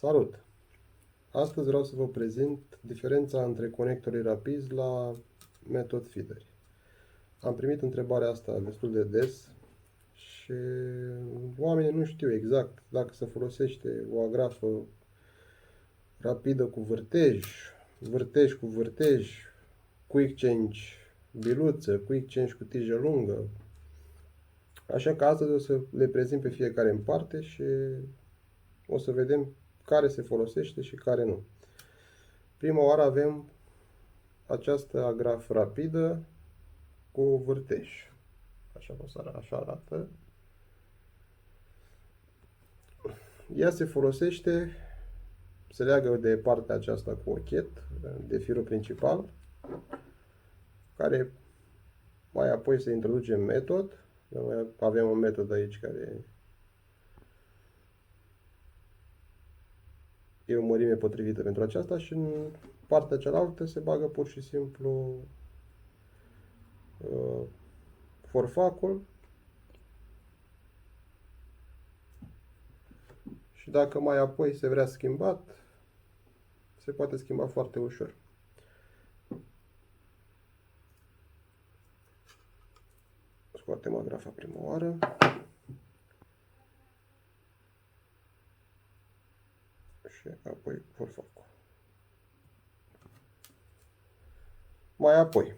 Salut! Astăzi vreau să vă prezint diferența între conectorii rapizi la method feederi. Am primit întrebarea asta destul de des și oamenii nu știu exact dacă se folosește o agrafă rapidă cu vârtej, vârtej cu vârtej, quick change biluță, quick change cu tijă lungă. Așa că astăzi o să le prezint pe fiecare în parte și o să vedem care se folosește și care nu. Prima oară avem această agrafă rapidă cu vârtej. Așa arată. Ea se folosește, se leagă de partea aceasta cu ochet, de firul principal, care mai apoi se introduce în metod. Avem un metod aici care e o mărime potrivită pentru aceasta și în partea cealaltă se bagă pur și simplu forfacul și dacă mai apoi se vrea schimbat, se poate schimba foarte ușor. Scoatem agrafa prima oară. Și apoi forfacul. Mai apoi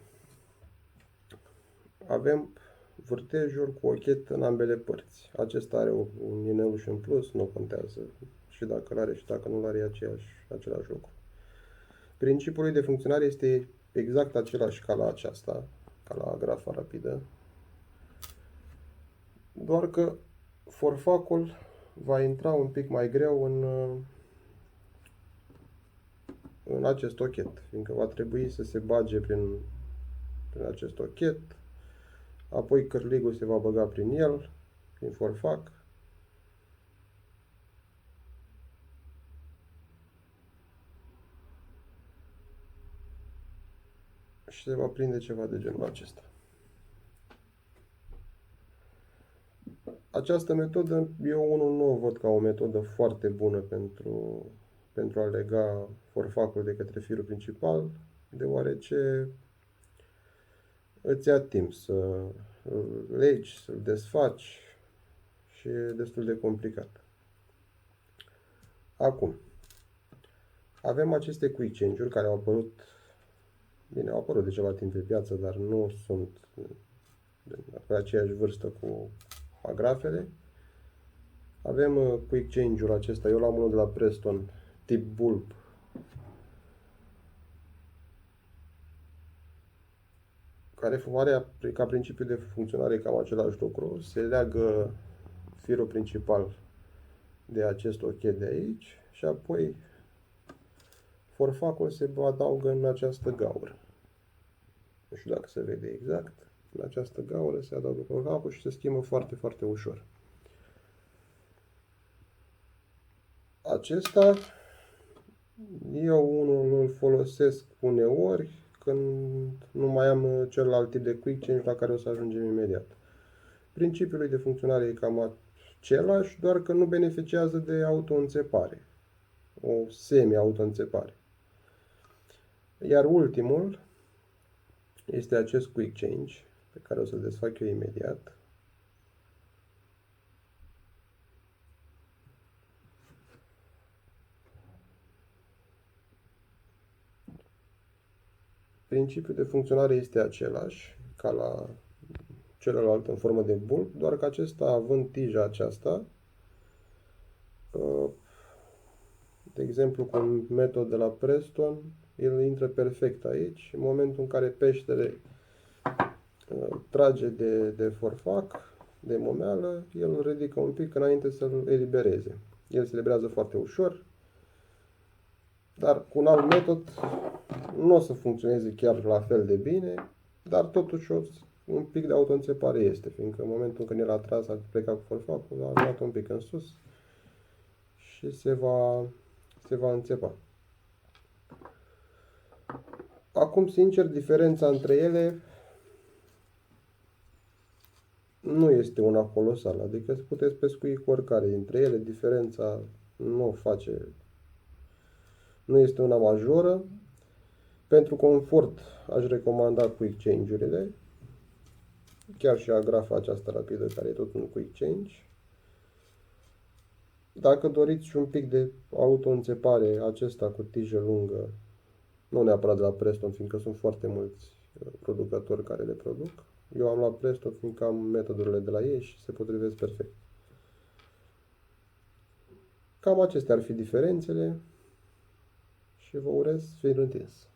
avem vârtejul cu ochet în ambele părți. Acesta are un ineluș în plus, nu contează și dacă îl are și dacă nu îl are același lucru. Principiul lui de funcționare este exact același ca la aceasta, ca la agrafa rapidă, doar că forfacul va intra un pic mai greu în acest ochet, fiindcă va trebui să se bage prin acest ochet, apoi cârligul se va băga prin el, prin forfac. Și se va prinde ceva de genul acesta. Această metodă, eu unul nu o văd ca o metodă foarte bună pentru a lega forfacul de către firul principal, deoarece îți ia timp să îl legi, să-l desfaci și e destul de complicat. Acum, avem aceste quick change-uri care au apărut, bine, au apărut de ceva timp pe piață, dar nu sunt pe aceeași vârstă cu agrafele. Avem quick change-ul acesta, eu l-am unul de la Preston, tip bulb, care are ca principiu de funcționare cam același lucru. Se leagă firul principal de acest ochet de aici și apoi forfacul se adaugă în această gaură. Nu știu dacă se vede exact. În această gaură se adaugă forfacul și se schimbă foarte, foarte ușor. Acesta eu unul îl folosesc uneori când nu mai am celălalt tip de quick change la care o să ajungem imediat. Principiul lui de funcționare e cam același, doar că nu beneficiază de auto-înțepare, o semi-auto-înțepare. Iar ultimul este acest quick change, pe care o să-l desfac eu imediat. Principiul de funcționare este același ca la celălalt în formă de bulb, doar că acesta, având tija aceasta, de exemplu cu un metod de la Preston, el intră perfect aici. În momentul în care peștele trage de forfac, de momeală, el îl ridică un pic înainte să-l elibereze. El se eliberează foarte ușor, dar cu un alt metod nu o să funcționeze chiar la fel de bine, dar totuși un pic de auto-înțepare este, fiindcă în momentul când el a tras, a plecat cu forfacul, a luat un pic în sus și se va înțepa. Acum, sincer, diferența între ele nu este una colosală, adică puteți pescui cu oricare dintre ele, diferența nu face Nu este una majoră. Pentru confort aș recomanda Quick Change-urile. Chiar și agrafa aceasta rapidă, care e tot un Quick Change. Dacă doriți și un pic de auto-înțepare, acesta cu tijă lungă, nu neapărat de la Preston, fiindcă sunt foarte mulți producători care le produc. Eu am luat Preston, fiindcă am metodurile de la ei și se potrivesc perfect. Cam acestea ar fi diferențele și vă urez să fie întins.